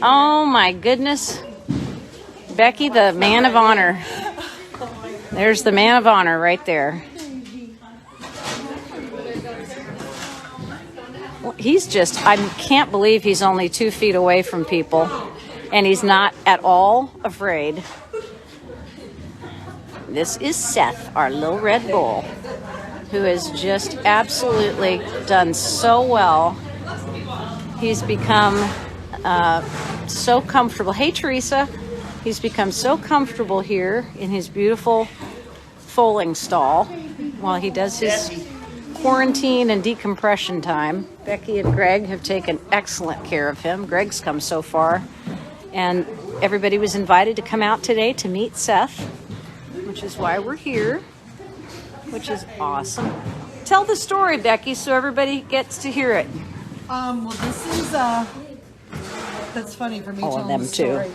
Oh my goodness. Becki, the man of honor. There's the man of honor right there. He's just, I can't believe he's only 2 feet away from people, and he's not at all afraid. This is Seth, our Lil Red Bull, who has just absolutely done so well. He's become so comfortable. Hey, Teresa. He's become so comfortable here in his beautiful foaling stall while he does his quarantine and decompression time. Becki and Greg have taken excellent care of him. Greg's come so far. And everybody was invited to come out today to meet Seth, which is why we're here, which is awesome. Tell the story, Becki, so everybody gets to hear it. Well, this is, that's funny for me telling the story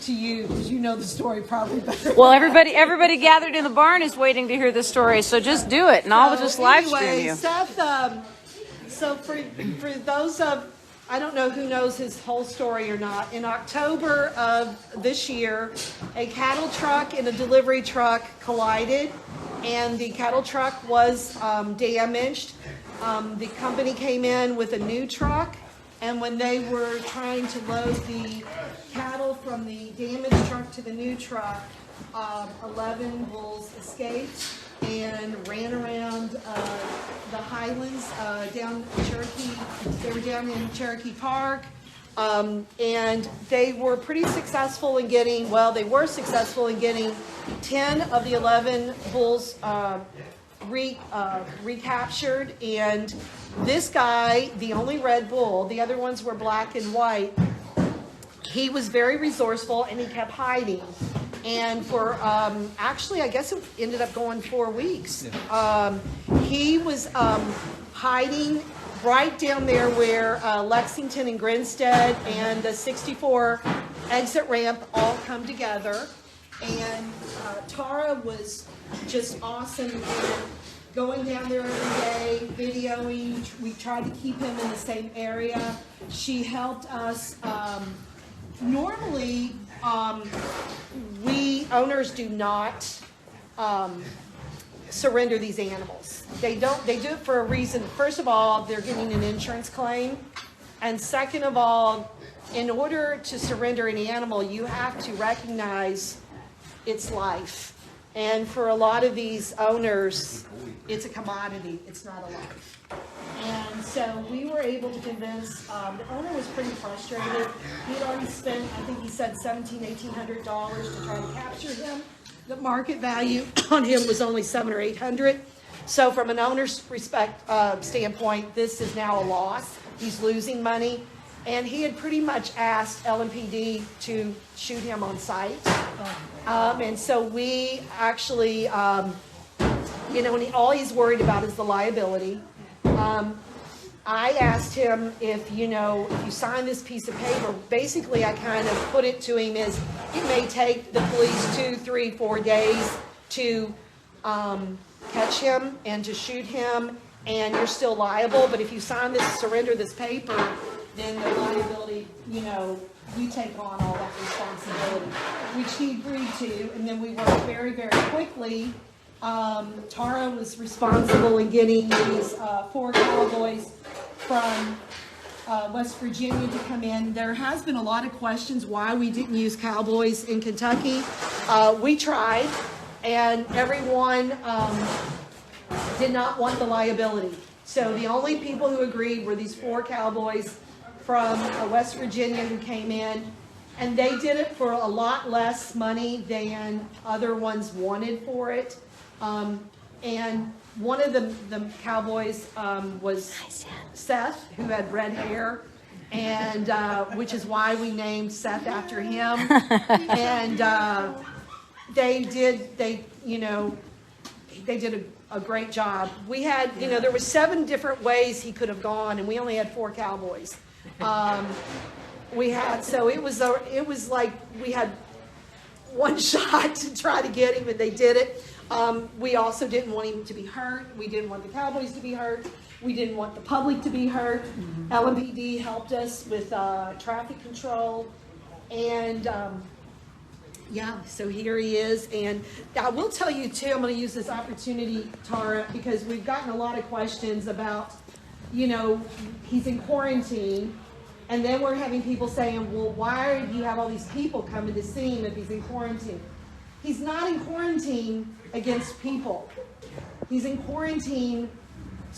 to you, because you know the story probably better. Well, everybody gathered in the barn is waiting to hear the story, so just do it, and I'll just live stream you. Seth, so for those of, I don't know who knows his whole story or not, in October of this year, a cattle truck and a delivery truck collided, and the cattle truck was damaged. The company came in with a new truck, and when they were trying to load the cattle from the damaged truck to the new truck, 11 bulls escaped and ran around the highlands down Cherokee. They were down in Cherokee Park, and they were pretty successful in getting, 10 of the 11 bulls recaptured, and this guy, the only Red Bull, the other ones were black and white, he was very resourceful and he kept hiding. And for, actually, I guess it ended up going 4 weeks. He was hiding right down there where Lexington and Grinsted and the 64 exit ramp all come together. And Tara was just awesome in going down there every day, videoing. We tried to keep him in the same area. She helped us. Normally, we owners do not surrender these animals. They do it for a reason. First of all, they're getting an insurance claim. And second of all, in order to surrender an animal, you have to recognize its life. And for a lot of these owners, it's a commodity. It's not a life. And so we were able to convince, the owner was pretty frustrated. He'd already spent, I think he said $1,700, $1,800 to try to capture him. The market value on him was only $700 or $800. So from an owner's standpoint, this is now a loss. He's losing money. And he had pretty much asked LMPD to shoot him on sight. And so we actually, all he's worried about is the liability. I asked him if you sign this piece of paper, basically I kind of put it to him as it may take the police 2, 3, 4 days to catch him and to shoot him, and you're still liable. But if you surrender this paper, then the liability, you take on all that responsibility, which he agreed to. And then we worked very, very quickly. Tara was responsible in getting these 4 Cowboys from West Virginia to come in. There has been a lot of questions why we didn't use Cowboys in Kentucky. We tried, and everyone did not want the liability. So the only people who agreed were these 4 Cowboys from West Virginia who came in, and they did it for a lot less money than other ones wanted for it. And one of the Cowboys was Seth, who had red hair, and which is why we named Seth after him. And they did a great job. We had, there were 7 different ways he could have gone, and we only had 4 Cowboys. It was like we had one shot to try to get him, and they did it. We also didn't want him to be hurt. We didn't want the Cowboys to be hurt. We didn't want the public to be hurt. LMPD helped us with traffic control. And yeah, so here he is. And I will tell you too, I'm going to use this opportunity, Tara, because we've gotten a lot of questions about, you know, he's in quarantine. And then we're having people saying, well, why do you have all these people coming to see him if he's in quarantine? He's not in quarantine against people. He's in quarantine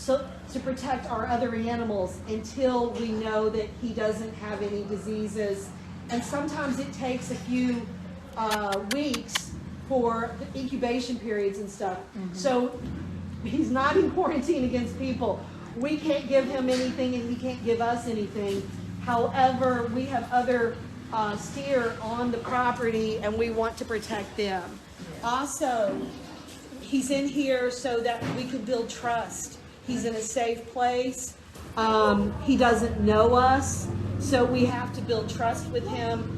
to protect our other animals until we know that he doesn't have any diseases. And sometimes it takes a few weeks for the incubation periods and stuff. So he's not in quarantine against people. We can't give him anything and he can't give us anything. However, we have other steer on the property and we want to protect them. Also, he's in here so that we can build trust. He's in a safe place. He doesn't know us, so we have to build trust with him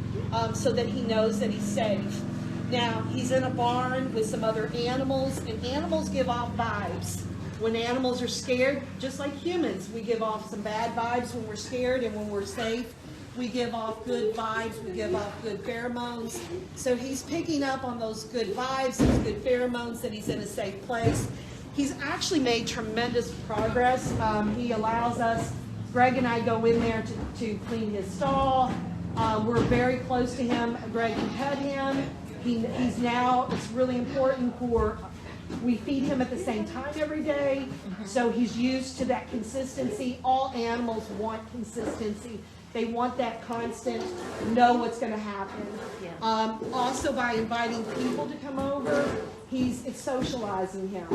so that he knows that he's safe. Now, he's in a barn with some other animals, and animals give off vibes. When animals are scared, just like humans, we give off some bad vibes when we're scared, and when we're safe, we give off good vibes, we give off good pheromones. So he's picking up on those good vibes, those good pheromones, that he's in a safe place. He's actually made tremendous progress. He allows us, Greg and I go in there to clean his stall. We're very close to him. Greg can pet him. He's now, it's really important we feed him at the same time every day, so he's used to that consistency. All animals want consistency. They want that constant, know what's going to happen. Also, by inviting people to come over, it's socializing him.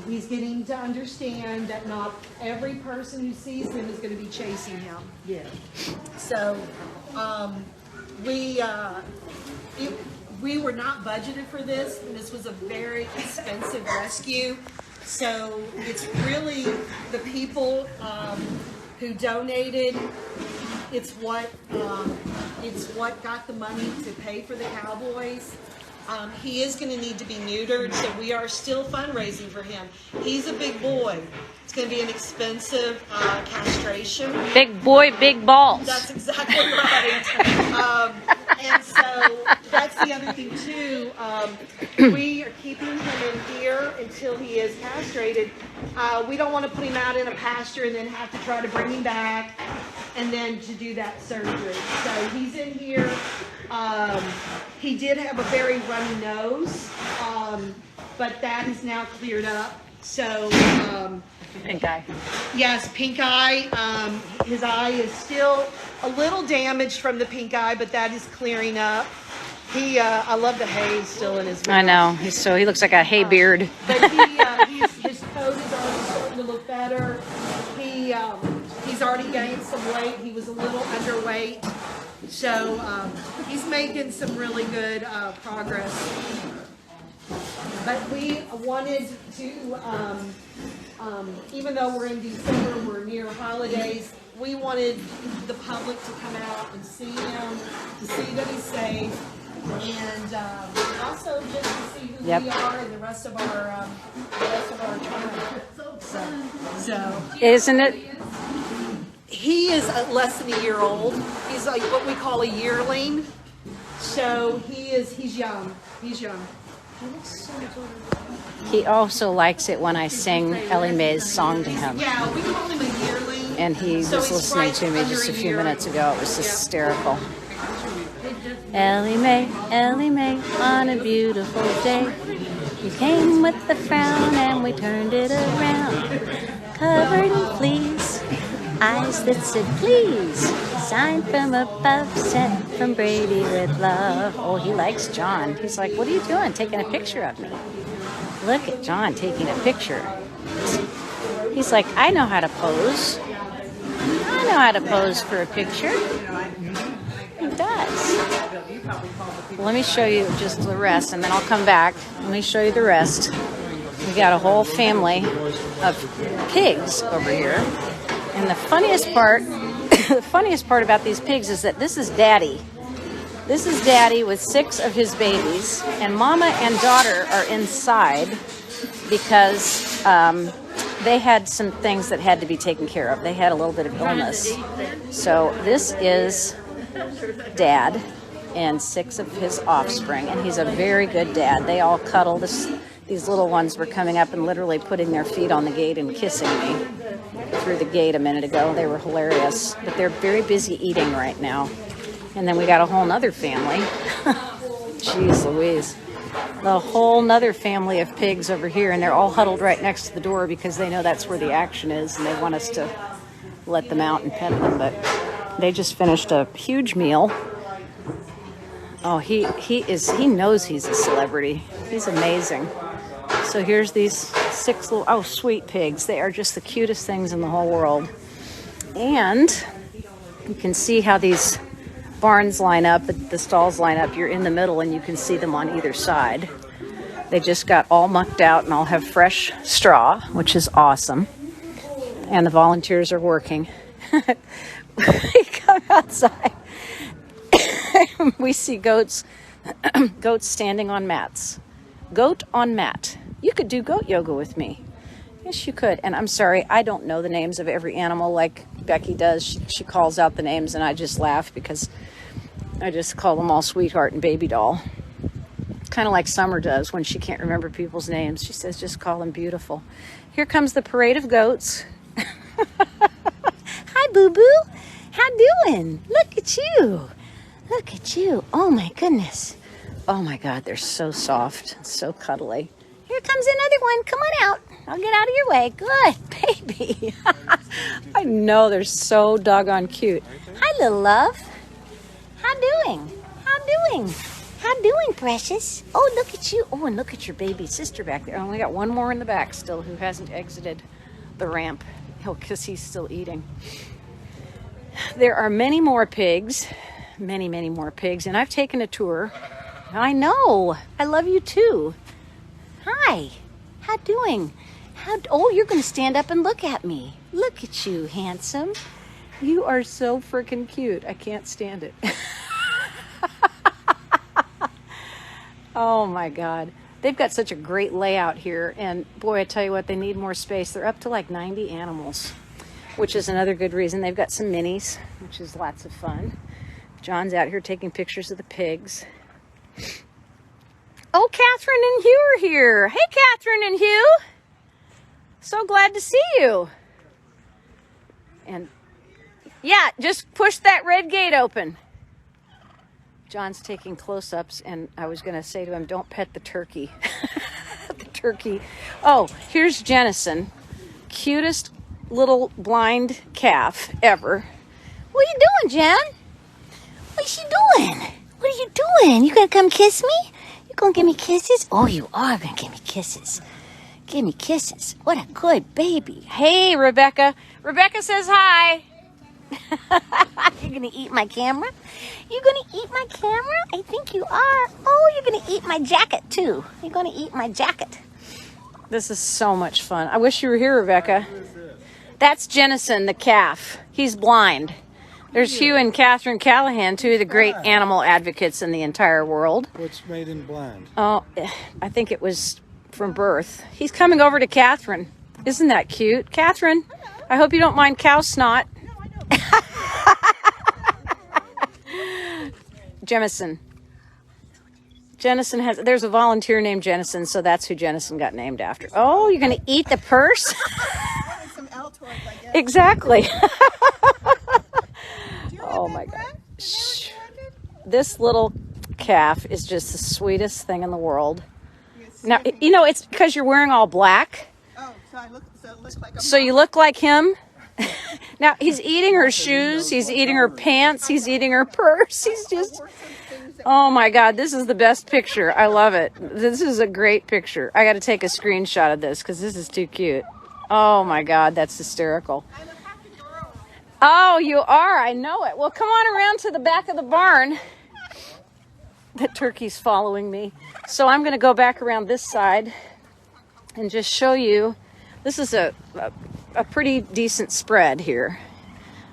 He's getting to understand that not every person who sees him is going to be chasing him. Yeah. So, we were not budgeted for this, and this was a very expensive rescue. So it's really the people who donated. It's what got the money to pay for the Cowboys. He is going to need to be neutered, so we are still fundraising for him. He's a big boy. It's going to be an expensive castration. Big boy, big balls. That's exactly right. And so that's the other thing too. We are keeping him in here until he is castrated. We don't want to put him out in a pasture and then have to try to bring him back and then to do that surgery. So he's in here. He did have a very runny nose, but that is now cleared up. So, Pink eye. yes, pink eye. His eye is still a little damaged from the pink eye, but that is clearing up. I love the hay still in his mouth. I know. He looks like a hay beard. But his coat is already starting to look better. He's already gained some weight. He was a little underweight. So he's making some really good progress. But we wanted to, even though we're in December, we're near holidays, we wanted the public to come out and see him, to see that he's safe, and also just to see who we are and the rest of our tribe. So Isn't it? he is less than a year old. He's like what we call a yearling. So he's young. He's young. He looks so much older. He also likes it when I sing Ellie Mae's song to him. Yeah, we call him a yearling. And he So was he's listening right to me under just a a few year. minutes ago. It was Yeah. hysterical. Ellie Mae, on a beautiful day. You came with the frown and we turned it around. Covered in fleas, eyes that said please. Signed from above, sent from Brady with love. Oh, he likes John. He's like, what are you doing? Taking a picture of me. Look at John taking a picture. He's like, I know how to pose. I know how to pose for a picture. He does. Well, let me show you just the rest, and then I'll come back. Let me show you the rest. We got a whole family of pigs over here. And the funniest part about these pigs is that this is Daddy. This is Daddy with 6 of his babies, and Mama and daughter are inside because they had some things that had to be taken care of. They had a little bit of illness. So this is Dad and 6 of his offspring, and he's a very good dad. They all cuddle. These little ones were coming up and literally putting their feet on the gate and kissing me through the gate a minute ago. They were hilarious, but they're very busy eating right now. And then we got a whole nother family. Jeez Louise. A whole nother family of pigs over here, and they're all huddled right next to the door because they know that's where the action is, and they want us to let them out and pet them. But they just finished a huge meal. Oh, he knows he's a celebrity. He's amazing. So here's these 6 little, oh, sweet pigs. They are just the cutest things in the whole world. And you can see how these barns line up, the stalls line up. You're in the middle and you can see them on either side. They just got all mucked out and all have fresh straw, which is awesome. And the volunteers are working. We come outside. We see goats standing on mats. Goat on mat. You could do goat yoga with me. Yes, you could. And I'm sorry, I don't know the names of every animal like Becki does. She calls out the names and I just laugh because I just call them all sweetheart and baby doll. Kind of like Summer does when she can't remember people's names. She says, just call them beautiful. Here comes the parade of goats. Hi, boo-boo. How doing? Look at you. Look at you. Oh, my goodness. Oh, my God. They're so soft and so cuddly. Here comes another one. Come on out. I'll get out of your way. Good, baby. I know. They're so doggone cute. Hi, little love. How doing? How doing? How doing, precious? Oh, look at you. Oh, and look at your baby sister back there. I only got one more in the back still who hasn't exited the ramp. Because he's still eating. There are many more pigs. Many, many more pigs. And I've taken a tour. I know. I love you too. Hi. How doing? Oh, you're going to stand up and look at me. Look at you, handsome. You are so freaking cute. I can't stand it. Oh my God. They've got such a great layout here. And boy, I tell you what, they need more space. They're up to like 90 animals, which is another good reason. They've got some minis, which is lots of fun. John's out here taking pictures of the pigs. Oh, Catherine and Hugh are here. Hey, Catherine and Hugh. So glad to see you. And yeah, just push that red gate open. John's taking close-ups, and I was going to say to him, don't pet the turkey. The turkey. Oh, here's Jennison. Cutest little blind calf ever. What are you doing, Jen? What's you doing? What are you doing? You going to come kiss me? You going to give me kisses? Oh, you are going to give me kisses. Give me kisses. What a good baby. Hey, Rebecca. Rebecca says hi. You're going to eat my camera? You're going to eat my camera? I think you are. Oh, you're going to eat my jacket, too. You're going to eat my jacket. This is so much fun. I wish you were here, Rebecca. That's Jennison, the calf. He's blind. There's Hugh and Catherine Callahan, two of the great animal advocates in the entire world. What's made him blind? Oh, I think it was from birth. He's coming over to Catherine. Isn't that cute? Catherine, I hope you don't mind cow snot. Jemison. Jennison there's a volunteer named Jennison, so that's who Jennison got named after. Oh, you're going to eat the purse? Some Altoids, I guess. Exactly. Oh my God. Shh. This little calf is just the sweetest thing in the world. Now, you know, it's because you're wearing all black. Oh, so it looks like So you look like him. Now, he's eating her shoes. He's eating her pants. He's eating her purse. He's just... Oh my God, this is the best picture. I love it. This is a great picture. I got to take a screenshot of this because this is too cute. Oh my God, that's hysterical. Oh, you are. I know it. Well, come on around to the back of the barn. The turkey's following me. So I'm going to go back around this side and just show you. This is a pretty decent spread here.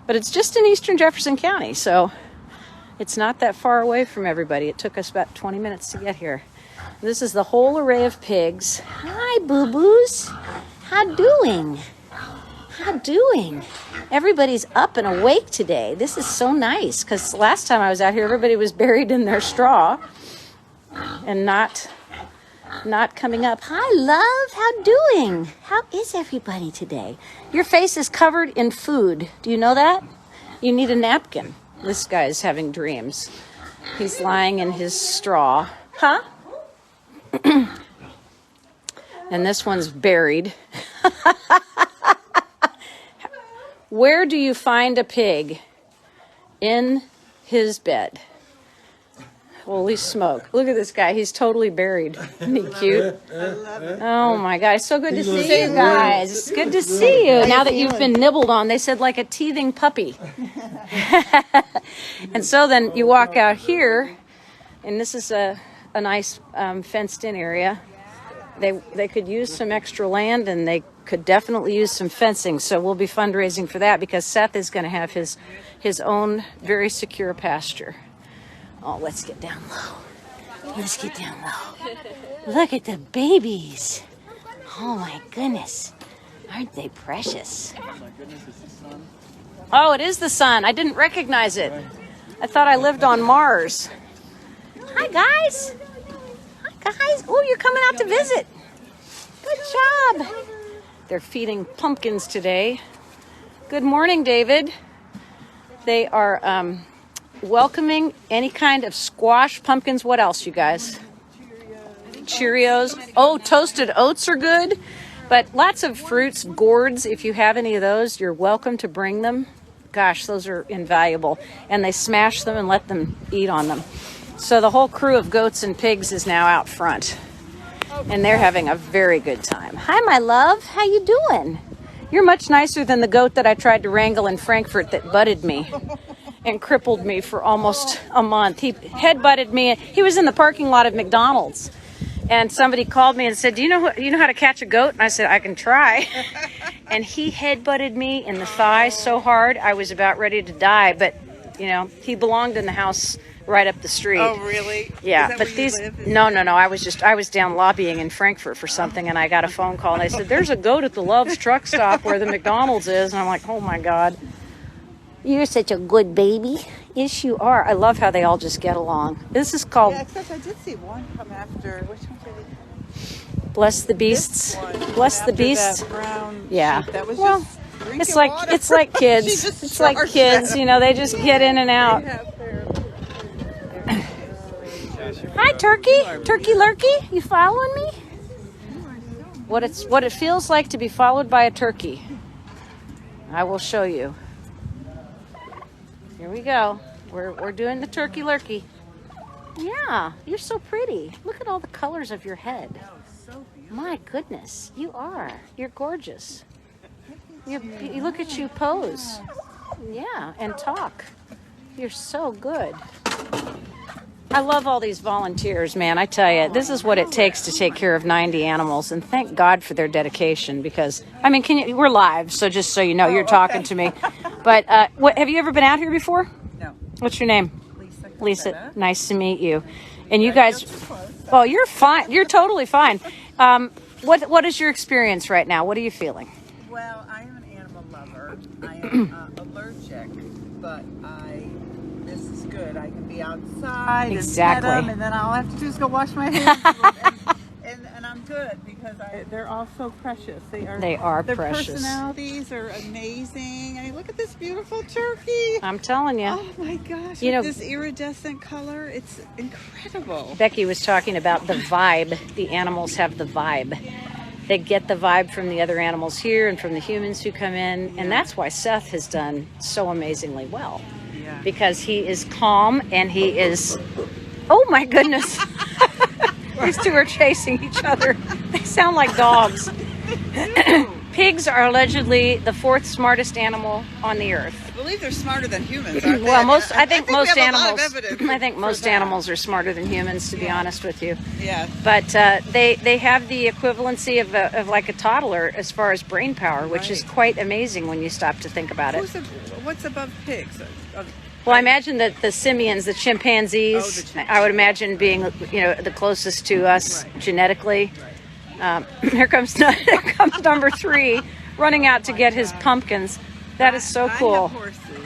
But it's just in eastern Jefferson County, so... It's not that far away from everybody. It took us about 20 minutes to get here. This is the whole array of pigs. Hi, boo-boos. How doing? How doing? Everybody's up and awake today. This is so nice because last time I was out here, everybody was buried in their straw and not coming up. Hi, love. How doing? How is everybody today? Your face is covered in food. Do you know that? You need a napkin. This guy's having dreams. He's lying in his straw. Huh? And this one's buried. Where do you find a pig? In his bed. Holy smoke. Look at this guy. He's totally buried. Isn't he cute? Oh my God. It's so good to see you guys. It's good to see you. Now that you've been nibbled on, they said like a teething puppy. And so then you walk out here, and this is a nice fenced in area. They could use some extra land, and they could definitely use some fencing. So we'll be fundraising for that because Seth is going to have his own very secure pasture. Oh, let's get down low. Let's get down low. Look at the babies. Oh my goodness. Aren't they precious? Oh, it is the sun. I didn't recognize it. I thought I lived on Mars. Hi, guys. Hi, guys. Oh, you're coming out to visit. Good job. They're feeding pumpkins today. Good morning, David. They are welcoming any kind of squash, pumpkins. What else, you guys? Cheerios. Oh, toasted oats are good. But lots of fruits, gourds. If you have any of those, you're welcome to bring them. Gosh, those are invaluable. And they smash them and let them eat on them. So the whole crew of goats and pigs is now out front. And they're having a very good time. Hi, my love. How you doing? You're much nicer than the goat that I tried to wrangle in Frankfurt that butted me and crippled me for almost a month. He head-butted me. He was in the parking lot of McDonald's. And somebody called me and said, do you know how to catch a goat? And I said, I can try. And he head-butted me in the thigh so hard, I was about ready to die. But, he belonged in the house right up the street. Oh, really? Yeah, but these... No. I was down lobbying in Frankfurt for something, and I got a phone call, and they said, there's a goat at the Love's truck stop where the McDonald's is. And I'm like, oh, my God. You're such a good baby. Yes, you are. I love how they all just get along. This is called... Yeah, except I did see one come after... Which one did it? Bless the Beasts. Bless the Beasts. That brown yeah. sheep that was well, just it's like water. It's like kids. It's like kids. They just get in and out. Hi, Turkey. Turkey Lurkey. You following me? What it feels like to be followed by a turkey. I will show you. Here we go. We're doing the turkey lurkey. Yeah, you're so pretty. Look at all the colors of your head. My goodness, you are. You're gorgeous. You look at you pose. Yeah, and talk. You're so good. I love all these volunteers, man. I tell you, this is what it takes to take care of 90 animals, and thank God for their dedication because, we're live, so just so you know, you're talking to me. But have you ever been out here before? No. What's your name? Lisa. Nice to meet you. And you guys, well, you're fine. You're totally fine. What is your experience right now? What are you feeling? Well, I am an animal lover. I am allergic, but this is good. I can be outside Exactly. and pet them, and then all I have to do is go wash my hands. and I'm good because they're all so precious. They are precious. Their personalities are amazing. Look at this beautiful turkey. I'm telling you. Oh my gosh. With this iridescent color, it's incredible. Becki was talking about the vibe. The animals have the vibe. They get the vibe from the other animals here and from the humans who come in. And that's why Seth has done so amazingly well. Yeah. Because he is calm and he is... Oh my goodness. These two are chasing each other. They sound like dogs. Pigs are allegedly the fourth smartest animal on the earth. I believe they're smarter than humans, aren't they? Well, I think most animals animals are smarter than humans, to be honest with you. Yeah. But they have the equivalency of like a toddler as far as brain power, which is quite amazing when you stop to think about it. What's above pigs? Well, I imagine that the simians, the chimpanzees, I would imagine being, the closest to us genetically. Here comes number 3, running out to get his pumpkins. That is so cool. I have horses.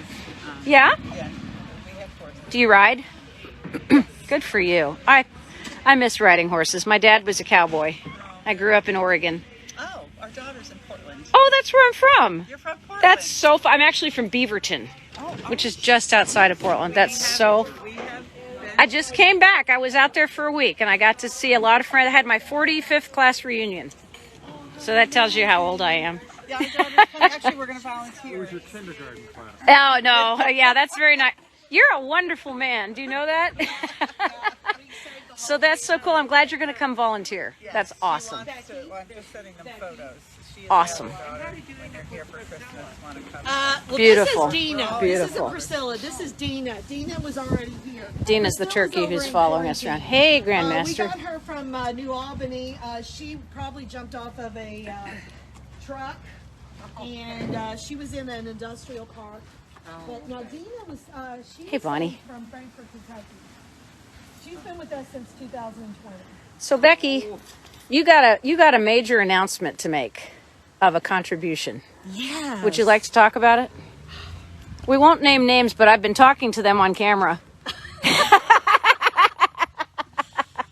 Yeah? Yeah, we have horses. Do you ride? Good for you. I miss riding horses. My dad was a cowboy. I grew up in Oregon. Oh, our daughter's in Portland. Oh, that's where I'm from. You're from Portland. That's so fun. I'm actually from Beaverton, which is just outside of Portland. That's so... I just came back. I was out there for a week, and I got to see a lot of friends. I had my 45th class reunion. So that tells you how old I am. Yeah, our daughter's coming. Actually, we're going to volunteer. It was your kindergarten class. Oh, no. Yeah, that's very nice. You're a wonderful man. Do you know that? So that's so cool. I'm glad you're going to come volunteer. That's awesome. I'm just sending them photos. She is Awesome. my daughter. When they're here for Christmas, want to come. Well, Beautiful. This is Dina. Beautiful. This isn't Priscilla. This is Dina. Dina was already here. Dina's the Priscilla's turkey over who's in following us around. quarantine. Hey, We Grandmaster. got her from New Albany. She probably jumped off of a truck, and she was in an industrial park. But now Dina was, she Hey, was Bonnie. from Frankfort, Kentucky. She's been with us since 2020. So, Becky, you got a major announcement to make of a contribution. Yeah. Would you like to talk about it? We won't name names, but I've been talking to them on camera.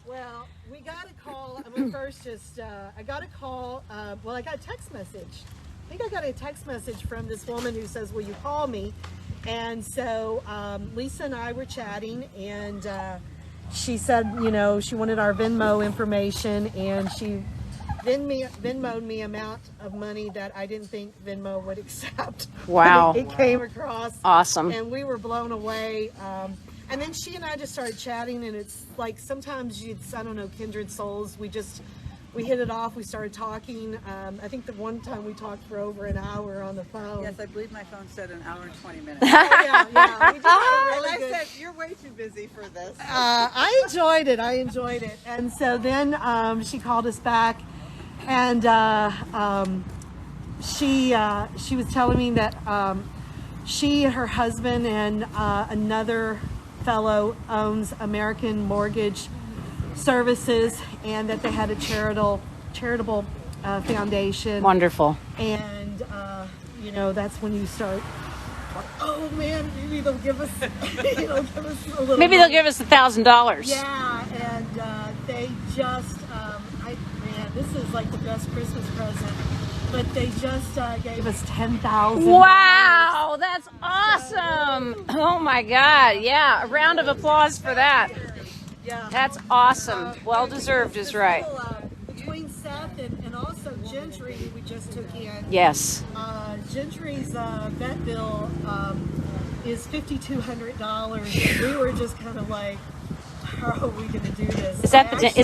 Well, we got a call. I'm gonna first just, I got a call. I got a text message. I think I got a text message from this woman who says, "Will you call me?" And so Lisa and I were chatting, and she said, she wanted our Venmo information, and she Venmo'd me amount of money that I didn't think Venmo would accept. Wow. It came across. Awesome. And we were blown away. And then she and I just started chatting, and it's like sometimes it's, I don't know, kindred souls. We hit it off. We started talking. I think the one time we talked for over an hour on the phone. Yes, I believe my phone said an hour and 20 minutes. Oh, yeah. We just had a And really I good. said, you're way too busy for this. I enjoyed it. And so then she called us back, and she was telling me that she and her husband and another fellow owns American Mortgage Services, and that they had a charitable foundation. Wonderful. And that's when you start. Oh man, maybe they'll give us, a little. Maybe they'll give us $1,000. Yeah, and they just, this is like the best Christmas present. But they just gave us $10,000. Wow, that's awesome. Oh my God. Yeah, a round of applause for that. Yeah. That's awesome. Well deserved is right. Between Seth and also Gentry, we just took in. Yes. Gentry's vet bill is $5,200. We were just kind of like, how are we going to do this? Is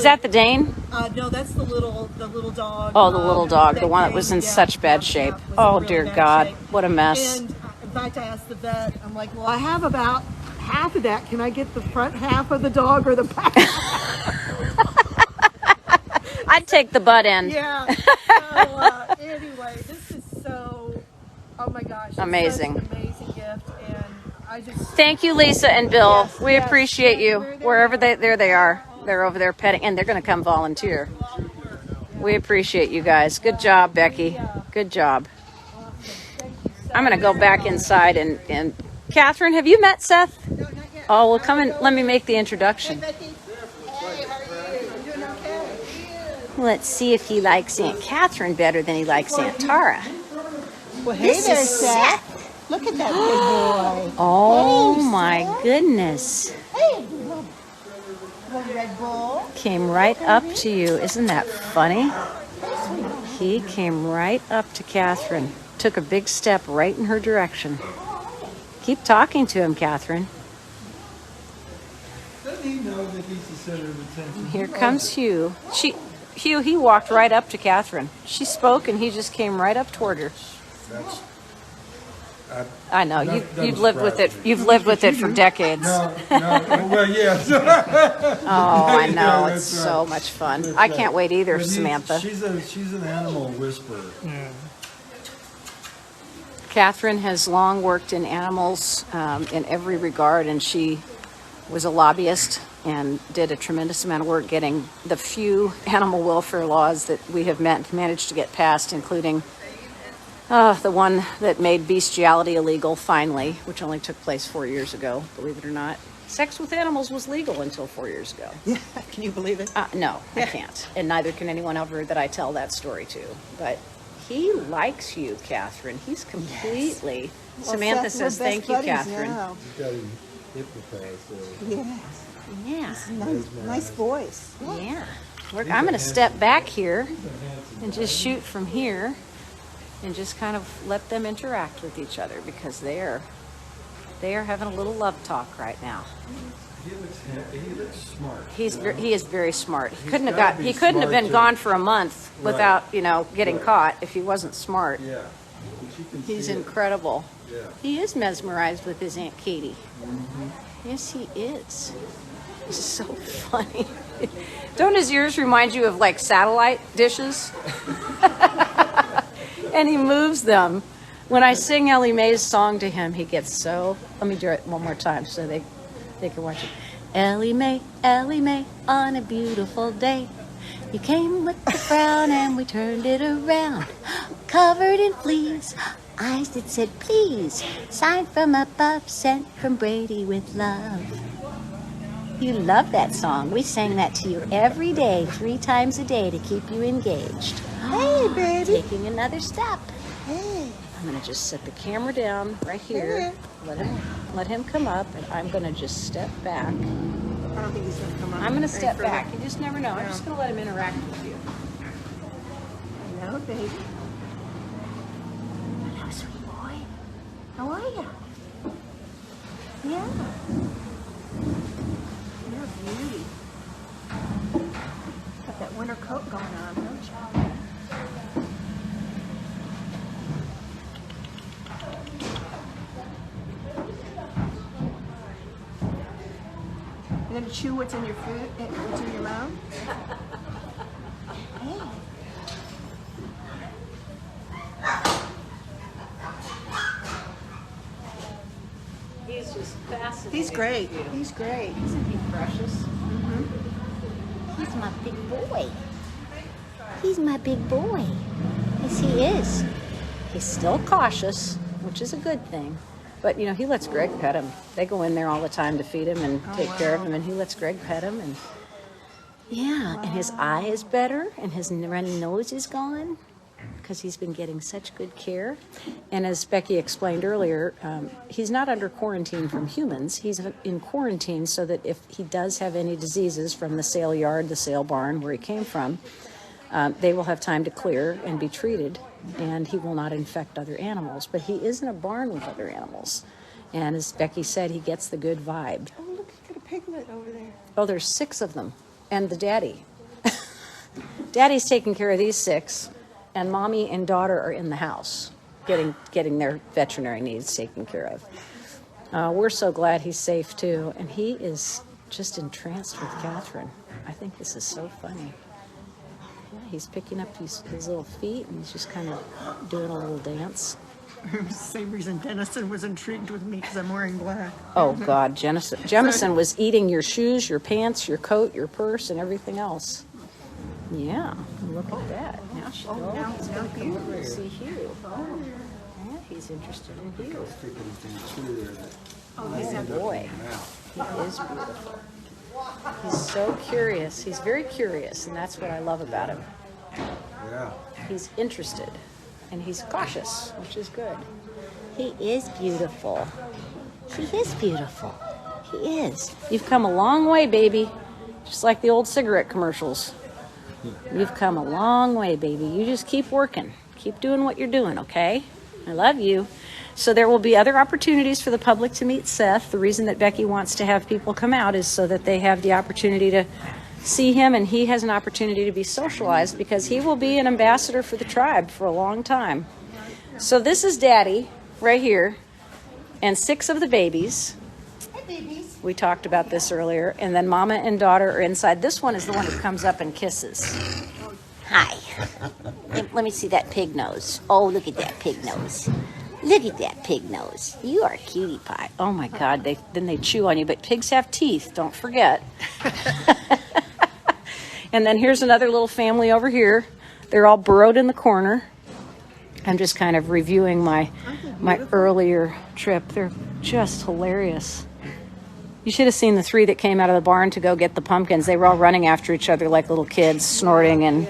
that the Dane? No, that's the little dog. Oh, the little dog, the one that was in such bad shape. was in Oh really dear bad God, shape. what a mess. And in fact, I asked the vet, I'm like, well, I have about half of that. Can I get the front half of the dog or the back? I'd take the butt end. Yeah. So, anyway, this is so, oh my gosh. It's Amazing. such an amazing gift. And I just, Thank you, Lisa and Bill. Yes, We yes, appreciate yes, you. there they Wherever are. there they are. They're over there petting, and they're going to come volunteer. We appreciate you guys. Good job, Becky. Good job. I'm going to go back inside and Catherine, have you met Seth? Oh, well, come and let me make the introduction. Let's see if he likes Aunt Catherine better than he likes Aunt Tara. Well, hey there, Seth. Look at that big boy. Oh Hey, my Seth. goodness. Hey, little Red Bull. Came right up to you. Isn't that funny? He came right up to Catherine. Took a big step right in her direction. Keep talking to him, Catherine. Doesn't he know that he's the center of attention? Here comes Hugh. Hugh, he walked right up to Catherine. She spoke and he just came right up toward her. That's, I know, That you've was lived with it. crap. You've lived with it for decades. no, well, yes. Oh, I know. Yeah, It's that's so right. much fun. That's I right. can't wait either, But Samantha. She's an animal whisperer. Catherine has long worked in animals in every regard, and she was a lobbyist and did a tremendous amount of work getting the few animal welfare laws that we have managed to get passed, including the one that made bestiality illegal finally, which only took place 4 years ago, believe it or not. Sex with animals was legal until 4 years ago. Yeah, can you believe it? No, I can't. And neither can anyone ever that I tell that story to. But he likes you, Catherine. He's completely... Well, Samantha Seth, we're says, best thank you, buddies Catherine. now. You got him hypnotized there. Yes, Yeah, nice voice. yeah. I'm going to step back here and just shoot from here and just kind of let them interact with each other, because they are having a little love talk right now. He looks smart. He is very smart. He couldn't gotta be have smart, been too. gone for a month without, getting Right. caught if he wasn't smart. Yeah. But you can He's see it. incredible. Yeah. He is mesmerized with his Aunt Katie. Yes, he is. He's so funny. Don't his ears remind you of like satellite dishes? And he moves them. When I sing Ellie Mae's song to him, he gets so... Let me do it one more time so they can watch it. Ellie Mae, on a beautiful day. You came with the frown and we turned it around. Covered in fleas, eyes that said please. Signed from above, sent from Brady with love. You love that song. We sang that to you every day, 3 times a day to keep you engaged. Hey, baby. Taking another step. Hey. I'm gonna just set the camera down right here. Let him come up, and I'm gonna just step back. I don't think he's going to come up. I'm gonna any step further. back. You just never know. I'm just gonna let him interact with you. Hello, baby. Hello, sweet boy. How are you? Yeah. You're a beauty. Got that winter coat going on, don't you? You gonna chew what's in your food? What's in your mouth? Hey. He's just fascinating. He's great. He's great. Isn't he precious? He's my big boy. He's my big boy. Yes, he is. He's still cautious, which is a good thing. But, he lets Greg pet him. They go in there all the time to feed him and take care of him, and he lets Greg pet him. And and his eye is better, and his runny nose is gone because he's been getting such good care. And as Becki explained earlier, he's not under quarantine from humans. He's in quarantine so that if he does have any diseases from the sale yard, the sale barn, where he came from, they will have time to clear and be treated, and he will not infect other animals. But he is in a barn with other animals. And as Becki said, he gets the good vibe. Oh, look, got a piglet over there. Oh, there's 6 of them. And the daddy. Daddy's taking care of these 6, and mommy and daughter are in the house getting their veterinary needs taken care of. We're so glad he's safe, too. And he is just entranced with Catherine. I think this is so funny. Yeah, he's picking up his little feet, and he's just kind of doing a little dance. It was the same reason Dennison was intrigued with me, because I'm wearing black. Oh, God, Jemison was eating your shoes, your pants, your coat, your purse, and everything else. Yeah, look at that. Now she's going to come over and see Hugh. Yeah, he's interested in Hugh. Oh, he's a boy. He is beautiful. He's so curious. He's very curious, and that's what I love about him. Yeah. He's interested, and he's cautious, which is good. He is beautiful. He is beautiful. He is. You've come a long way, baby. Just like the old cigarette commercials. You've come a long way, baby. You just keep working. Keep doing what you're doing, okay? I love you. So there will be other opportunities for the public to meet Seth. The reason that Becki wants to have people come out is so that they have the opportunity to see him, and he has an opportunity to be socialized, because he will be an ambassador for the tribe for a long time. So this is Daddy right here, and 6 of the babies. Hi, babies. We talked about this earlier. And then Mama and daughter are inside. This one is the one who comes up and kisses. Hi. Let me see that pig nose. Oh, look at that pig nose. Look at that pig nose. You are a cutie pie. Oh my God, then they chew on you, but pigs have teeth, don't forget. And then here's another little family over here. They're all burrowed in the corner. I'm just kind of reviewing my earlier trip. They're just hilarious. You should have seen the three that came out of the barn to go get the pumpkins. They were all running after each other like little kids, snorting. And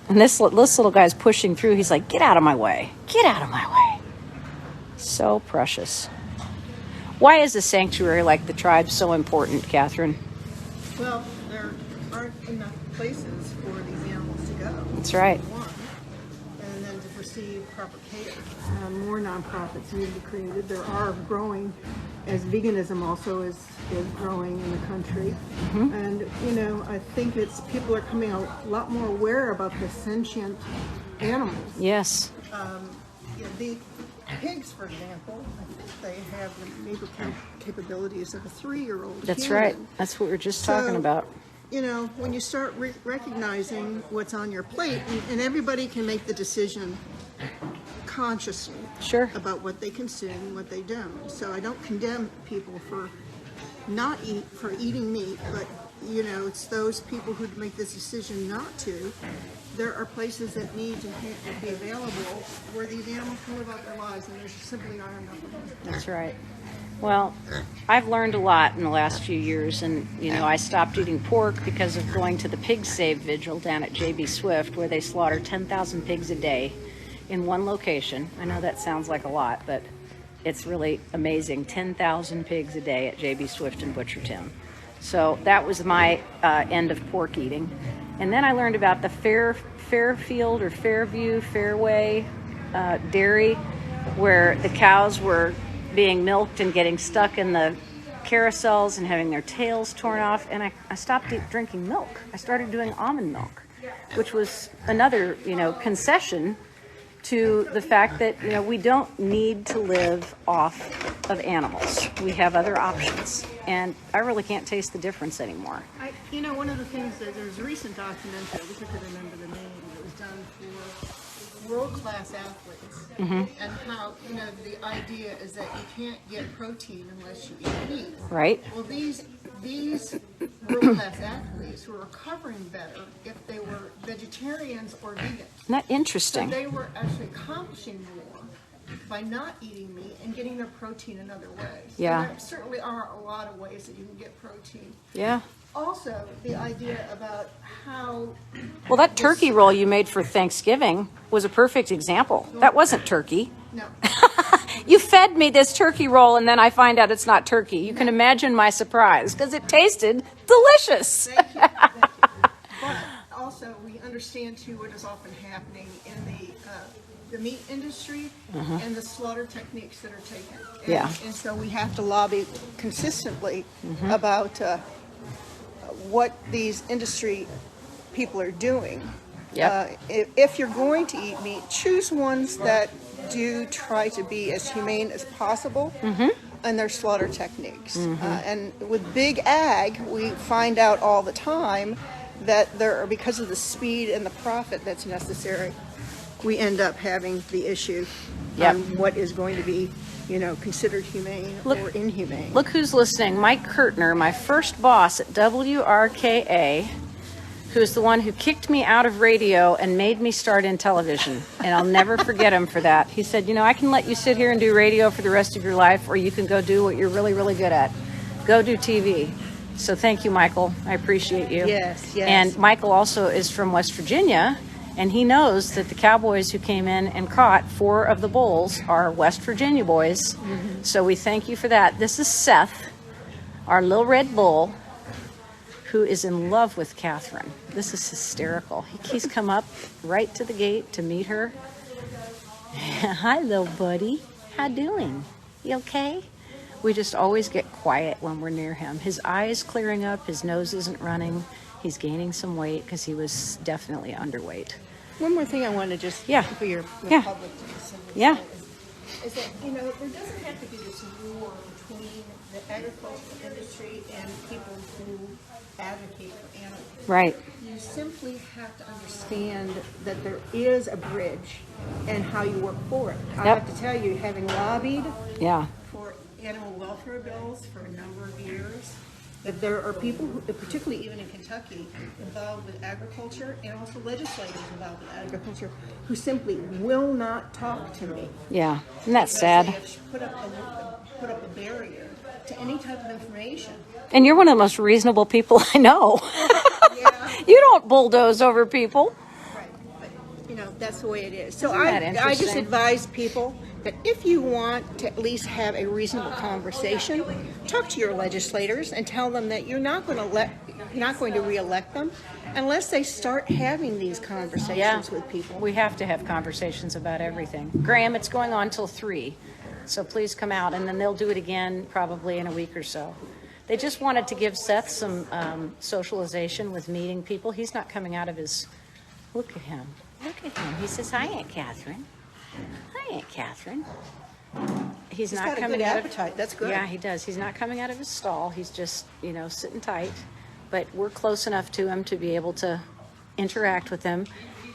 this little guy's pushing through. He's like, get out of my way. Get out of my way. So precious. Why is a sanctuary like the tribe so important, Catherine? Well, there aren't enough places for these animals to go. That's right. One, and then to receive proper care. More nonprofits need to be created. There are growing, as veganism also is growing in the country. And, you know, I think people are becoming a lot more aware about the sentient animals. Yes. The pigs, for example, I think they have the neighbor capabilities of a 3-year-old. That's human. right. That's what we were just talking about. You know, when you start recognizing what's on your plate, and everybody can make the decision consciously Sure. about what they consume, what they don't. So I don't condemn people for eating meat, but you know, it's those people who make this decision not to. There are places that need to be available where these animals can live out their lives, and there simply aren't enough of them. That's right. Well, I've learned a lot in the last few years, and you know, I stopped eating pork because of going to the Pig Save Vigil down at J.B. Swift, where they slaughter 10,000 pigs a day in one location. I know that sounds like a lot, but it's really amazing. 10,000 pigs a day at J.B. Swift in Butchertown. So that was my end of pork eating. And then I learned about the Fairfield or Fairview, Fairway dairy, where the cows were being milked and getting stuck in the carousels and having their tails torn off. And I stopped drinking milk. I started doing almond milk, which was another, you know, concession to the fact that, you know, we don't need to live off of animals. We have other options. And I really can't taste the difference anymore. You know, one of the things that there's a recent documentary, I wish I could remember the name, that was done for world-class athletes. And how, you know, the idea is that you can't get protein unless you eat meat. Right? Well, these world-class athletes were recovering better if they were vegetarians or vegans. Isn't that So interesting? they were actually accomplishing more by not eating meat and getting their protein in other ways. Yeah. And there certainly are a lot of ways that you can get protein. Yeah. Also, the idea about how... Well, that turkey roll you made for Thanksgiving was a perfect example. That wasn't turkey. No. You fed me this turkey roll, and then I find out it's not turkey. You can imagine my surprise, because it tasted delicious. Thank you. Thank you. But also, we understand, too, what is often happening in the meat industry and the slaughter techniques that are taken. And, Yeah. And so we have to lobby consistently about what these industry people are doing. Yep. If you're going to eat meat, choose ones that do try to be as humane as possible in their slaughter techniques. And with big ag, we find out all the time that because of the speed and the profit that's necessary, we end up having the issue Yep. on what is going to be, you know, considered humane or inhumane. Look who's listening. Mike Kurtner, my first boss at WRKA, who's the one who kicked me out of radio and made me start in television. And I'll never forget him for that. He said, you know, I can let you sit here and do radio for the rest of your life, or you can go do what you're really, really good at. Go do TV. So thank you, Michael. I appreciate you. Yes, yes. And Michael also is from West Virginia, and he knows that the Cowboys who came in and caught 4 of the bulls are West Virginia boys. So we thank you for that. This is Seth, our Lil Red Bull, who is in love with Catherine. This is hysterical. He's come up right to the gate to meet her. Hi, little buddy. How doing? You okay? We just always get quiet when we're near him. His eye is clearing up. His nose isn't running. He's gaining some weight because he was definitely underweight. One more thing I want to just Yeah. for your Yeah. public to consider. Yeah. is that, you know, there doesn't have to be this war between the agricultural industry and people who advocate for animals. Right. You simply have to understand that there is a bridge and how you work for it. I Yep. have to tell you, having lobbied Yeah. for animal welfare bills for a number of years, that there are people, who, particularly even in Kentucky, involved with agriculture and also legislators involved with agriculture who simply will not talk to me. Yeah. Isn't that Because sad? they have put up a barrier to any type of information. And you're one of the most reasonable people I know. Yeah. You don't bulldoze over people. Right, but you know, that's the way it is. So Isn't that I just interesting? advise people that if you want to at least have a reasonable conversation, talk to your legislators and tell them that you're not going to reelect them unless they start having these conversations with people. We have to have conversations about everything. Graham, it's going on till 3, so please come out, and then they'll do it again probably in a week or so. They just wanted to give Seth some socialization with meeting people. He's not coming out of his... Look at him. Look at him. He says, "Hi, Aunt Catherine. Hi, Aunt Catherine." He's not got a coming good out appetite. Of, That's good. Yeah, he does. He's not coming out of his stall. He's just, you know, sitting tight. But we're close enough to him to be able to interact with him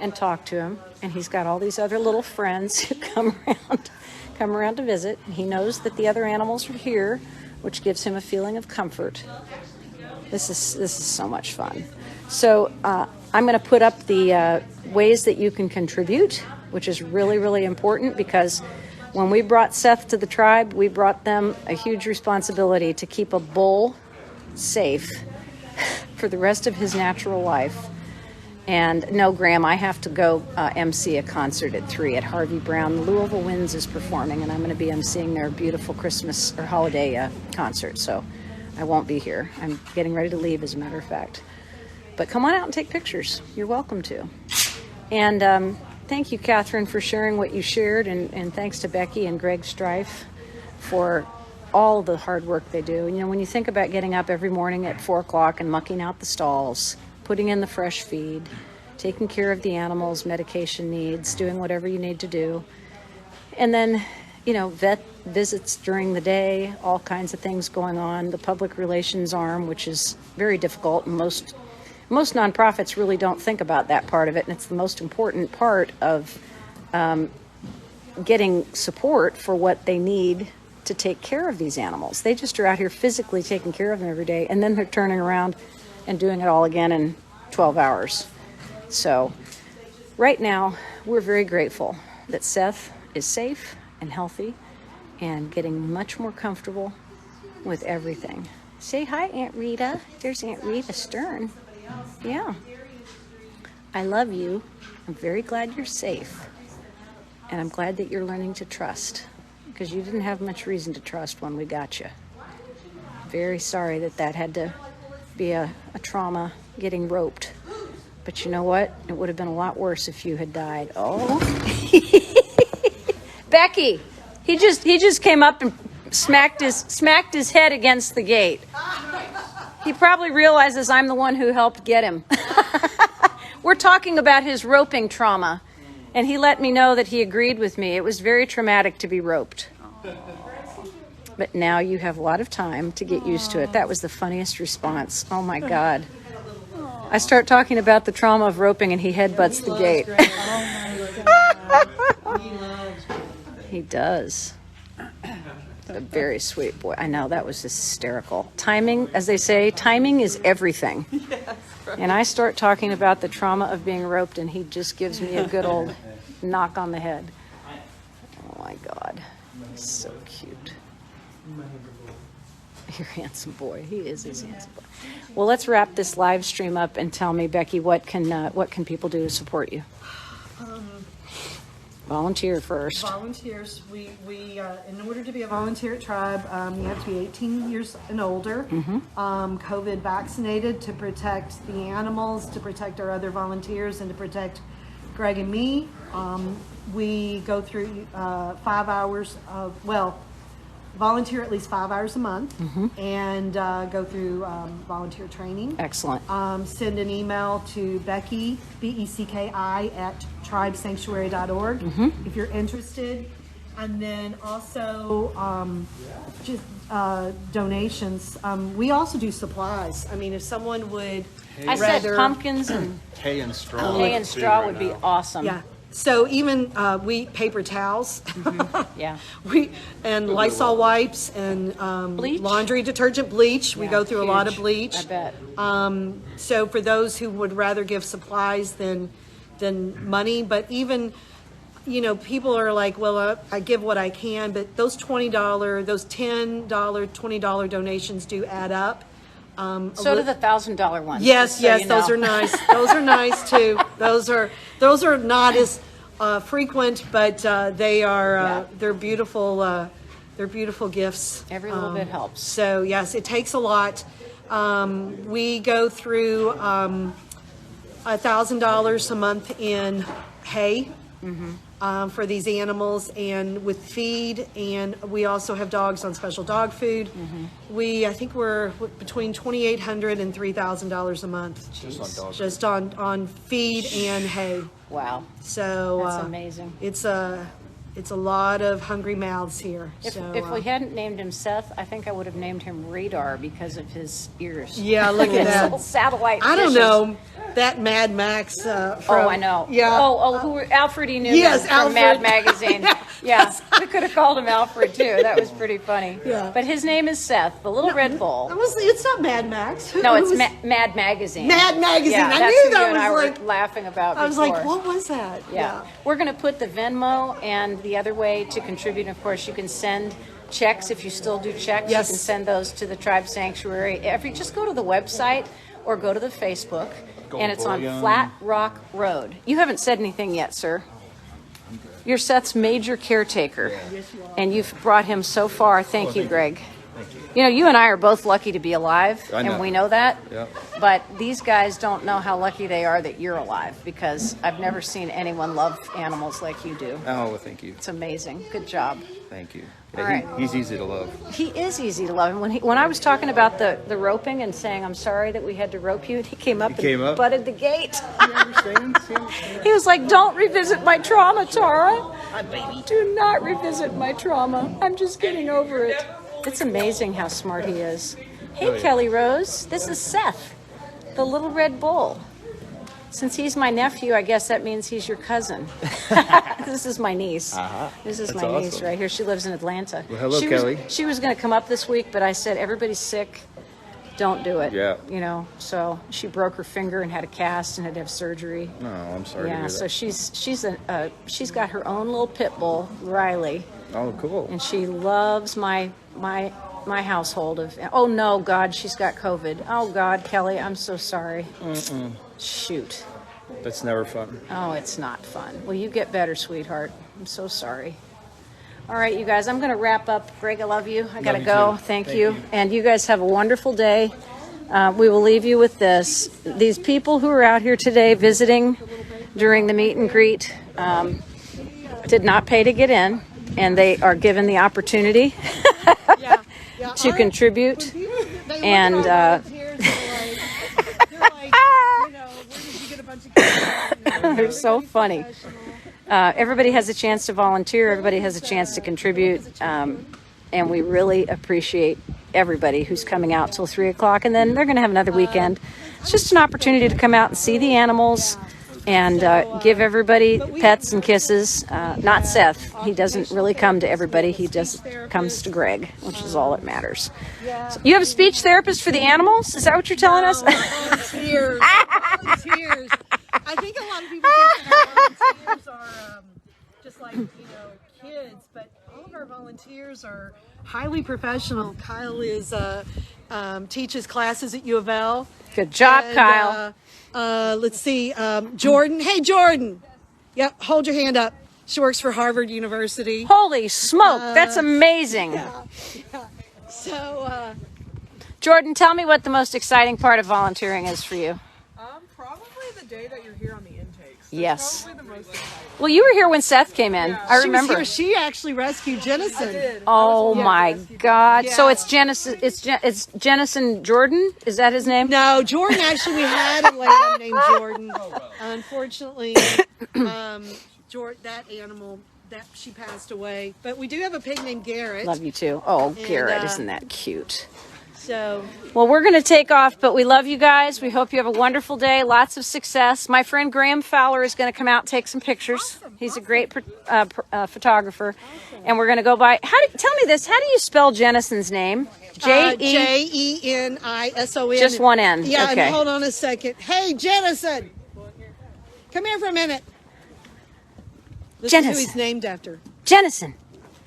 and talk to him. And he's got all these other little friends who come around to visit. He knows that the other animals are here, which gives him a feeling of comfort. This is so much fun. So I'm going to put up the ways that you can contribute, which is really, really important, because when we brought Seth to the tribe, we brought them a huge responsibility to keep a bull safe for the rest of his natural life. And no, Graham, I have to go MC a concert at 3 at Harvey Brown. The Louisville Winds is performing, and I'm going to be emceeing their beautiful Christmas or holiday concert. So I won't be here. I'm getting ready to leave, as a matter of fact. But come on out and take pictures. You're welcome to. And thank you, Catherine, for sharing what you shared. And thanks to Becki and Greg Streif for all the hard work they do. You know, when you think about getting up every morning at 4 o'clock and mucking out the stalls, putting in the fresh feed, taking care of the animals' medication needs, doing whatever you need to do. And then, you know, vet visits during the day, all kinds of things going on. The public relations arm, which is very difficult, and most nonprofits really don't think about that part of it. And it's the most important part of getting support for what they need to take care of these animals. They just are out here physically taking care of them every day, and then they're turning around and doing it all again in 12 hours. So right now, we're very grateful that Seth is safe and healthy and getting much more comfortable with everything. Say hi, Aunt Rita. There's Aunt Rita Stern. Yeah. I love you. I'm very glad you're safe. And I'm glad that you're learning to trust, because you didn't have much reason to trust when we got you. Very sorry that had to be a trauma, getting roped. But you know what? It would have been a lot worse if you had died. Oh. Becki, he just came up and smacked his head against the gate. He probably realizes I'm the one who helped get him. We're talking about his roping trauma, and he let me know that he agreed with me. It was very traumatic to be roped. But now you have a lot of time to get used to it. That was the funniest response. Oh my God. I start talking about the trauma of roping and he headbutts the gate. He does. A very sweet boy. I know, that was hysterical. Timing, as they say, timing is everything. And I start talking about the trauma of being roped and he just gives me a good old knock on the head. Oh my God. He's so cute. You're a handsome boy. He is a handsome boy. Well, let's wrap this live stream up and tell me, Becki, what can people do to support you? Volunteer first. Volunteers. We in order to be a volunteer at Tribe, you have to be 18 years and older, COVID vaccinated, to protect the animals, to protect our other volunteers, and to protect Greg and me. We go through 5 hours of, volunteer at least 5 hours a month, and go through volunteer training. Excellent. Send an email to Becki, BECKI, at tribesanctuary.org if you're interested. And then also just donations. We also do supplies. I mean, if someone would I said pumpkins and Hay and straw. hay and straw would be awesome. yeah. So even we paper towels, Yeah. and Lysol wipes and Bleach? laundry detergent, bleach. We Yeah, go through a lot of huge. bleach. I bet. So for those who would rather give supplies than money, but even, you know, people are like, well, I give what I can, but those $20, those $10, $20 donations do add up. So do the $1,000 ones. Yes, just so yes, you those know. are nice. Those are nice too. Those are not as frequent, but they are they're beautiful. They're beautiful gifts. Every little bit helps. So yes, it takes a lot. We go through $1,000 a month in hay. For these animals, and with feed, and we also have dogs on special dog food. I think we're between $2,800 and $3,000 a month. Just on dog. Just on feed and hay. Wow. So That's amazing. It's a lot of hungry mouths here. If So, we hadn't named him Seth, I think I would have named him Radar because of his ears. yeah, look at His that. little satellite I don't dishes. know that Mad Max. From, Oh, I know. Yeah. Alfred E. Newman Yes, from Alfred. Mad Magazine. Yeah, we could have called him Alfred too. That was pretty funny. Yeah. But his name is Seth, the Little Red Bull. It's not Mad Max. No, Who it's was- Mad Magazine. Mad Magazine. Yeah, I that's knew who that you and I was were like. laughing about I was before. like, what was that? Yeah. We're going to put the Venmo and the other way to contribute. Of course, you can send checks if you still do checks. Yes. You can send those to the Tribe Sanctuary. Just go to the website or go to the Facebook, and it's on bullion. Flat Rock Road. You haven't said anything yet, sir. You're Seth's major caretaker, and you've brought him so far. Thank you, Greg. Thank you. You know, you and I are both lucky to be alive, I know. and we know that. Yep. But these guys don't know how lucky they are that you're alive, because I've never seen anyone love animals like you do. Oh, well, thank you. It's amazing. Good job. Thank you. All Yeah, right. he's easy to love. He is easy to love. And when I was talking about the roping and saying, I'm sorry that we had to rope you, he came up came and up? butted the gate. He understands. He understands. He was like, don't revisit my trauma, Tara. Do not revisit my trauma. I'm just getting over it. It's amazing how smart he is. Hey, Oh, yeah. Kelly Rose. This is Seth, the Little Red Bull. Since he's my nephew, I guess that means he's your cousin. This is my niece. This is That's my niece awesome. right here. She lives in Atlanta. Well, hello, she Kelly. she was going to come up this week, but I said, everybody's sick. Don't do it. Yeah. You know, so she broke her finger and had a cast and had to have surgery. No, I'm sorry to Yeah, hear so that. she's got her own little pit bull, Riley, Oh, cool. and she loves my household of. Oh no, God, she's got COVID. Oh God, Kelly, I'm so sorry. Shoot. That's never fun. Oh, it's not fun. Well, you get better, sweetheart. I'm so sorry. All right, you guys, I'm going to wrap up. Greg, I love you. I got to you go. too. Thank Thank you. you. And you guys have a wonderful day. We will leave you with this. These people who are out here today visiting during the meet and greet did not pay to get in, and they are given the opportunity to contribute. And they're so funny. Everybody has a chance to volunteer. Everybody has a chance to contribute. And we really appreciate everybody who's coming out till 3 o'clock. And then they're going to have another weekend. It's just an opportunity to come out and see the animals and give everybody pets and kisses. Not Seth. He doesn't really come to everybody. He just comes to Greg, which is all that matters. So you have a speech therapist for the animals? Is that what you're telling us? Volunteers. Volunteers. I think a lot of people think that our volunteers are just like, kids, but all of our volunteers are highly professional. Kyle is teaches classes at U of L. Good job, And, Kyle. Let's see, Jordan. Hey, Jordan. Yep, hold your hand up. She works for Harvard University. Holy smoke, that's amazing. So, Jordan, tell me what the most exciting part of volunteering is for you. Probably the day that you're here on the intakes. That's Yes. Probably the most exciting. Well, you were here when Seth came in. I she was remember. here. She actually rescued Jennison. Oh my God! So Yeah. it's Jennison. It's Jennison Jordan. Is that his name? No, Jordan, actually, we had a lamb named Jordan. Unfortunately, that animal that she passed away. But we do have a pig named Garrett. Love you too. Oh, Garrett, uh, isn't that cute? So Well, we're going to take off, but we love you guys. We hope you have a wonderful day. Lots of success. My friend Graham Fowler is going to come out and take some pictures. He's a great photographer. And we're going to go by. Tell me this. How do you spell Jennison's name? Jenison. Just one N. Yeah, Okay. and hold on a second. Hey, Jennison. Come here for a minute. This is who Jennison. he's named after. Jennison.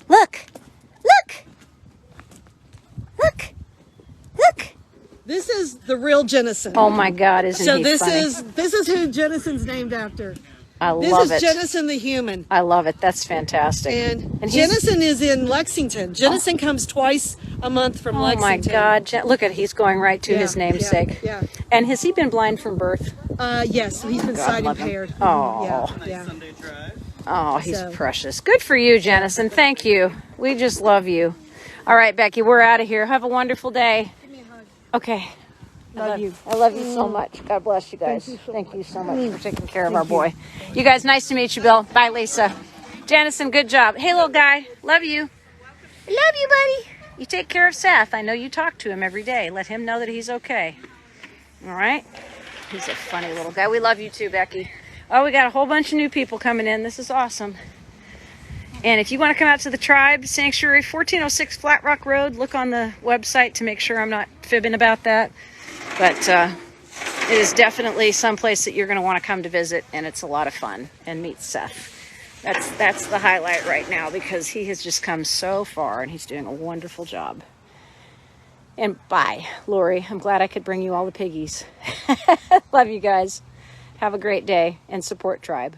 Look. Look. Look. Look. This is the real Jennison. Oh my God, isn't So he this funny? is who Jennison's named after. I This love is it. Jennison the human. I love it. That's fantastic. And he's- Jennison is in Lexington. Jennison comes twice a month from Oh Lexington. my God. Look at, he's going right to Yeah, his namesake. yeah. And has he been blind from birth? Yes, he's been God sight love him. impaired. Oh. Yeah. Oh, he's So- precious. Good for you, Jennison. Thank you. We just love you. All right, Becki, we're out of here. Have a wonderful day. Give me a hug. Okay. Love you. I love you so much. God bless you guys. Thank you so much for taking care of our boy. You guys, nice to meet you, Bill. Bye, Lisa. Jennison, good job. Hey, little guy. Love you. Love you, buddy. You take care of Seth. I know you talk to him every day. Let him know that he's okay. All right? He's a funny little guy. We love you too, Becki. Oh, we got a whole bunch of new people coming in. This is awesome. And if you want to come out to the Tribe Sanctuary, 1406 Flat Rock Road, look on the website to make sure I'm not fibbing about that. But it is definitely someplace that you're going to want to come to visit, and it's a lot of fun, and meet Seth. That's the highlight right now, because he has just come so far, and he's doing a wonderful job. And bye, Lori. I'm glad I could bring you all the piggies. Love you guys. Have a great day, and support Tribe.